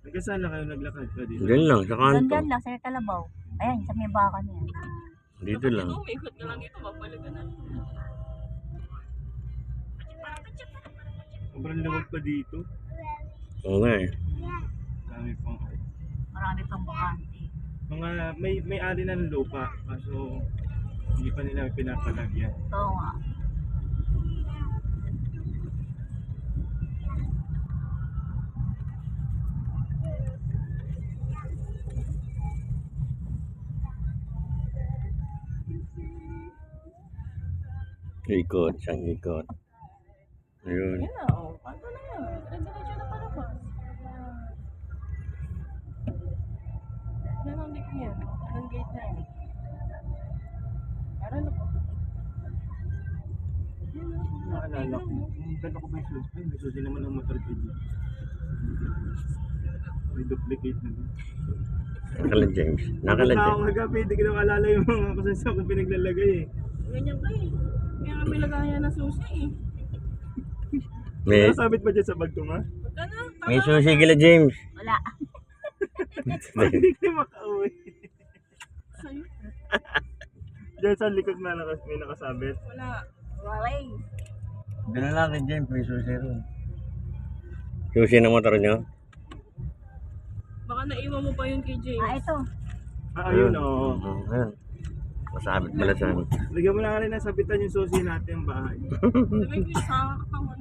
Nagkasala kayo, naglakad ka dito? Diyan lang, sa kanto. Diyan lang, sa Kalabaw. Ayan, sa may baka niya. Dito lang. Umikot ka lang dito, mapalaga na. Sobrang luwag pa dito. Oo nga eh. Dami pang Marami pang bakante. mga may ari na ng lupa, kaso hindi pa nila pinapalagyan. Oo nga. Ikot, siyang ikot. Ayun. Yan na, oh. Kanto na yan. Diretso-diretso na palabas. Yan ang dik niyan. Anong gate na yan? Para na po. Naalala ko, ganda ko ba yung susi? May susi naman ang motor ko dito. May duplicate na doon. Nakala James. Nakala Nakala James. ako kagabi, hindi ko na maalala yung mga kusansa ko pinaglalagay eh. Ganyan ka eh. Kaya kami lagayan ng susi eh. May, Nakasabit ba dyan sa bag ko nga? Huwag ka na. may susi kila James. Wala. Hindi kayo makauwi. Sa'yo. Diyan sa likod na may nakasabit. Wala. Wala. Doon na lang kay James, may susi ron. Susi ng motor nyo? Baka naiwan mo pa yun kay James. Ito. Ayun oo. Ayun. Masabit pala sa ano. Lagyan mo na nga rin ng sabitan yung susi natin yung bahay. Sabi ko sa katawan.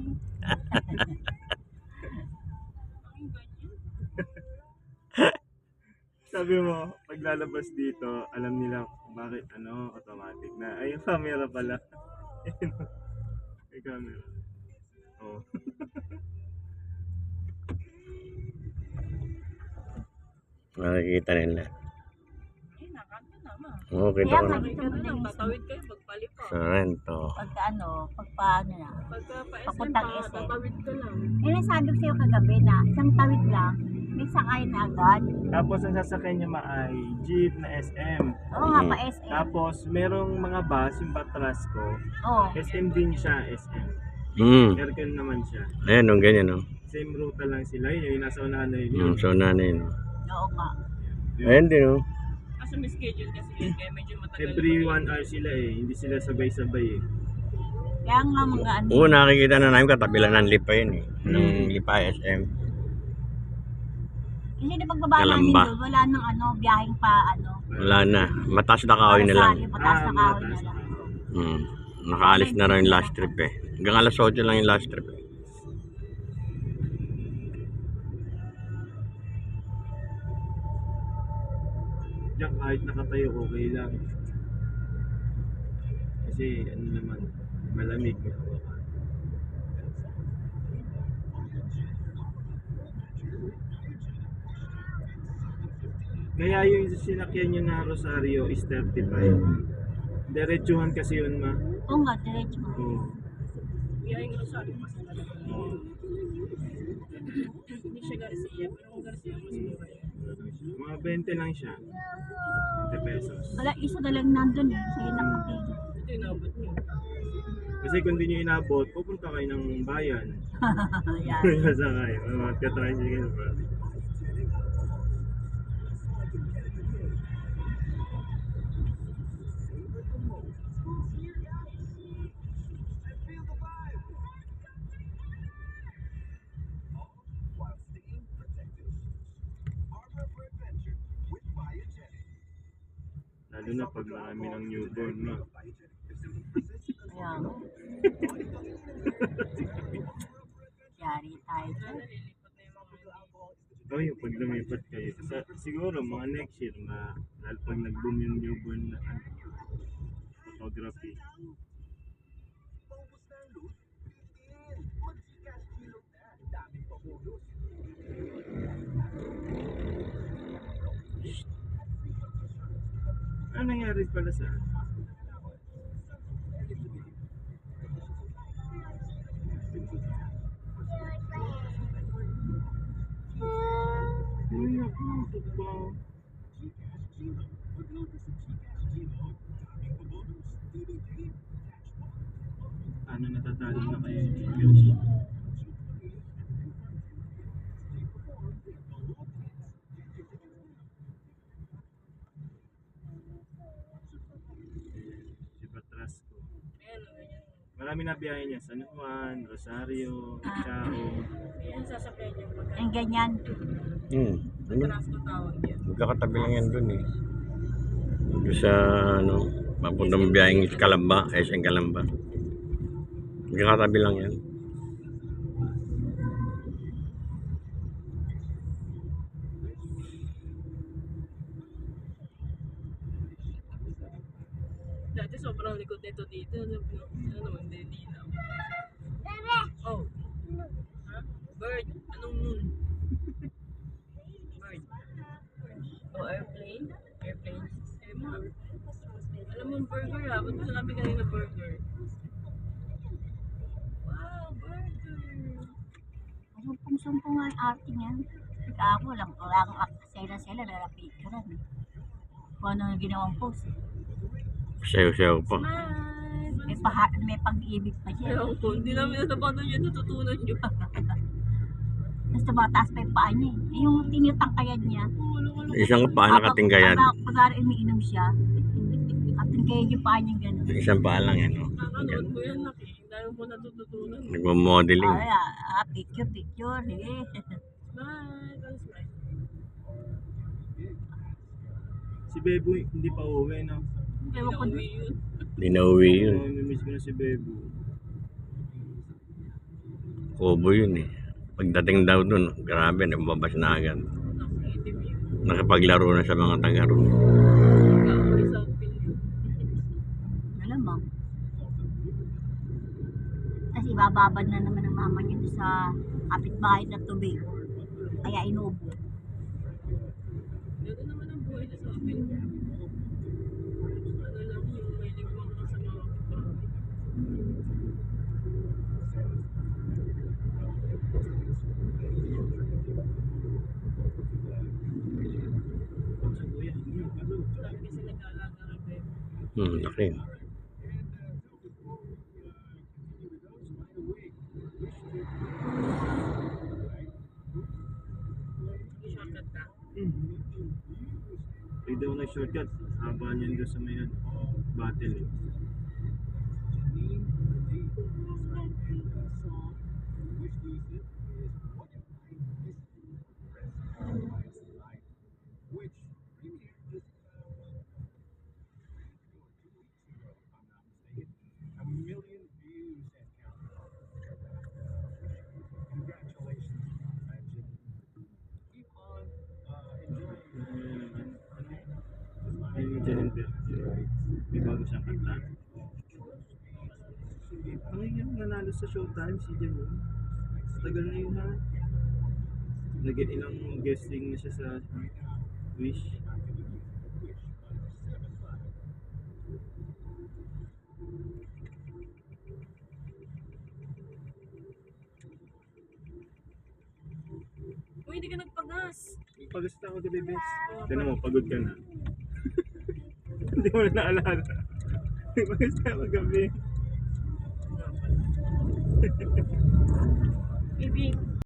Sabi mo, paglalabas dito, alam nila kung bakit automatic na. Ay, yung camera pala. May camera. Oh. Makikita nila. Eh, nakanto na ma. Oo, kita Kaya ko nga, na. Ikaw na lang, tatawid kayo, magpalipa. Sa rento. Pagka pagpaano na. Pagka pa-SM Papuntang pa, SM. tatawid ka lang. Eh, nasabi ko sa'yo kagabi na isang tawid lang, may sakay na agad. Tapos ang sasakyan niya ay jeep na SM. Oo nga, pa SM. Tapos merong mga bus, yung Batras ko. Oo. SM din siya, SM. Aircon naman siya. Ayan, nung ganyan, no? Same route lang sila. Yun, yung nasa unahan na yun. So, nanay, no? Oo nga. Ayan din, no? Kasi may schedule kasi yun, kaya medyo matagal. Every 1 hour sila eh. Hindi sila sabay-sabay eh. Kaya nga mga ano. Oo, nakikita na namin katabi lang ng lipa yun, eh. Ng lipa SM. Kasi na pagbaba namin Kalamba. doon, wala nang biyaheng pa Wala na. Mataas na kahoy na lang. Mataas na kahoy na mataas lang. Nakaalis na rin yung last trip, eh. Hanggang alas 8 lang yung last trip, eh. Diyan kahit nakatayo, okay lang. Kasi ano naman, malamig. May hawakan. Kaya yung sinakyan nyo na Rosario is 35. Diretsuhan kasi yun ma. Oo nga, diretso. Oo. Biyahing Rosario mas malaki. Hindi siya Garcia, pero kung Garcia mas mura yan. Mga 20 lang siya. 20 pesos. Wala, isa na lang nandun eh. Sige na kapili. Ito inabot niyo. Kasi kung di nyo inabot, pupunta kayo ng bayan. Yan. Sasakay. Magka-tricycle pa. Lalo na pag marami ng newborn na. Ayan. Yari tayo dyan. Oh, pag lumipat kayo. Siguro mga next year, lalo pag nag-boom yung newborn na photography. Ano nangyari pala sa Ay, ako, ito ba? Ano, natatalo na kayo yung Gcash? dami na biyahe niya. San Juan, Rosario, Chao. Yan sasakyan niya. Pagka Yung ganyan. Ano? transport tawag niya. Magkakatabi lang yan dun eh. Doon sa ano, papuntang biyaheng Calamba, SM Calamba. Magkakatabi lang yan. Dati sobrang likod nito dito. Ano, hindi dito. Oh. Ha? Bird. Anong moon? Bird. Oh, airplane? Airplane. Eh, mo. Alam mo, burger ha? Ba't mo sinabi kanina burger? Wow, burger! Sumpong-sumpong nga yung arte niyan. Ako lang, wala akong sela-sela, lalapit ka lang. Kung ano yung ginawang post. Sayo-sayo pa. May, may pag-ibig pa siya. Ewan ko, hindi namin natabano yun, natutunan nyo. Tapos tumataas pa yung paa niya eh. Yung tinitangkayan niya. Isang paa nakatingkayan. Pag umiinom siya, katingkayan yung paa niya gano'n. Isang paa lang yan. No? Nakanood ko yan, Naki. Dahil mo natututunan. Nagmamodeling. Picture. Sige. Bye! Tapos bye. Si Bebo hindi pa uwi, no? Ewan ko Uwi yun. Hindi na uwi yun. Namimiss ko na si Bebo. Kobo yun eh. Pagdating daw dun, grabe, nababas na agad. Nakiitim yun. Nakapaglaro na sa mga taga roon. Kakawin sa outfit yun. Alam mo. Kasi ibababad na naman ng mama niya doon sa kapitbahay na tubig. Kaya inubo. Gano'n naman ang buhay na sa outfit. Ano lang yung may ligwang ka sa mga kapitbahay. Lagi kasi nag-aalaga ng bebe. Laki. Shortcut ka. Pwede ako nag-shortcut. Haba niyan doon sa may battle eh. Ayun yung Jennifer. May bago siyang kanta. Ang yung nanalo sa Showtime si Janine. Tagal na yun ha. Ilang guesting na siya sa Wish. Uy, hindi ka nagpagas. Pagasta ako gabi, Bes. Tignan mo, pagod ka na. Hindi mo na naalala. Pagasta ako gabi. Baby,